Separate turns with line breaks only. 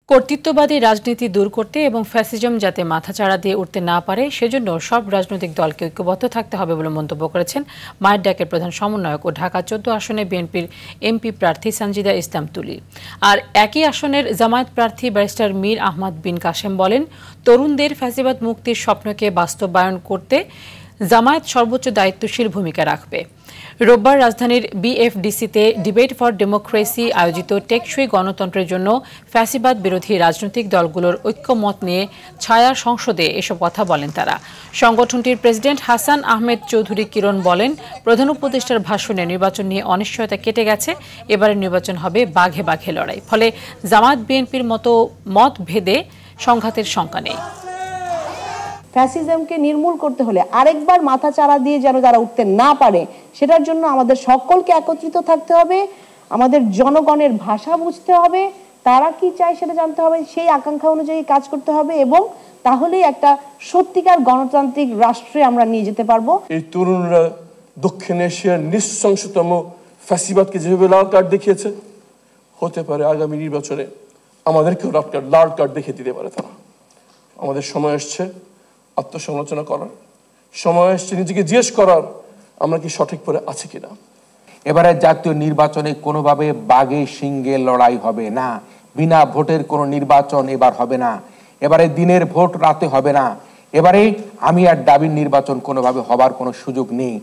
কর্তৃত্ববাদী রাজনীতি দূর করতে এবং ফ্যাসিজম যাতে মাথাচাড়া দিয়ে উঠতে না পারে সেজন্য সব রাজনৈতিক দলকে ঐক্যবদ্ধ থাকতে হবে বলে মন্তব্য করেছেন মায়ের ডাকের প্রধান সমন্বয়ক ও ঢাকা ১৪ আসনে বিএনপির এমপি প্রার্থী সানজিদা ইসলাম তুলি। আর একই আসনের জামায়াত প্রার্থী ব্যারিস্টার মীর আহমদ বিন কাশেম বলেন, তরুণদের ফ্যাসিবাদ মুক্তির স্বপ্নকে বাস্তবায়ন করতে জামায়াত সর্বোচ্চ দায়িত্বশীল ভূমিকা রাখবে। রোববার রাজধানীর বিএফডিসিতে ডিবেট ফর ডেমোক্রেসি আয়োজিত টেকসই গণতন্ত্রের জন্য ফ্যাসিবাদ বিরোধী রাজনৈতিক দলগুলোর ঐক্যমত নিয়ে ছায়া সংসদে এসব কথা বলেন তারা। সংগঠনটির প্রেসিডেন্ট হাসান আহমেদ চৌধুরী কিরণ বলেন, প্রধান উপদেষ্টার ভাষণে নির্বাচন নিয়ে অনিশ্চয়তা কেটে গেছে, এবারের নির্বাচন হবে বাঘে বাঘে লড়াই। ফলে জামায়াত বিএনপির মতো মত ভেদে সংঘাতের শঙ্কা নেই।
ফ্যাসিজমকে নির্মূল করতে হলে আরেকবার মাথাচাড়া দিয়ে যেন যারা উঠতে না পারে, সেটার জন্য আমাদের সকলকে একত্রিত থাকতে হবে, আমাদের জনগণের ভাষা বুঝতে হবে, তারা কি চায় সেটা জানতে হবে, সেই আকাঙ্ক্ষা অনুযায়ী কাজ করতে হবে, এবং তাহলেই একটা সত্যিকার গণতান্ত্রিক রাষ্ট্রে আমরা নিয়ে যেতে পারবো।
এই তরুণরা দক্ষিণ এশিয়ার নৃশংসতম ফ্যাসিবাদকে যেভাবে লাল কার্ড দেখিয়েছে, হতে পারে আগামী নির্বাচনে আমাদেরকেও লাল কার্ড দেখিয়ে দিতে পারে তারা। আমাদের সময় আসছে আত্মসমালোচনা করার, সময় আসছে নিজেকে জিজ্ঞেস করার আমরা কি সঠিক পথে আছি কিনা।
এবারে জাতীয় নির্বাচনে কোনোভাবে বাঘে সিংহে লড়াই হবে না, বিনা ভোটের কোনো নির্বাচন এবার হবে না, এবারে দিনের ভোট রাতে হবে না, এবারে আমি আর দাবির নির্বাচন কোনোভাবে হবার কোনো সুযোগ নেই।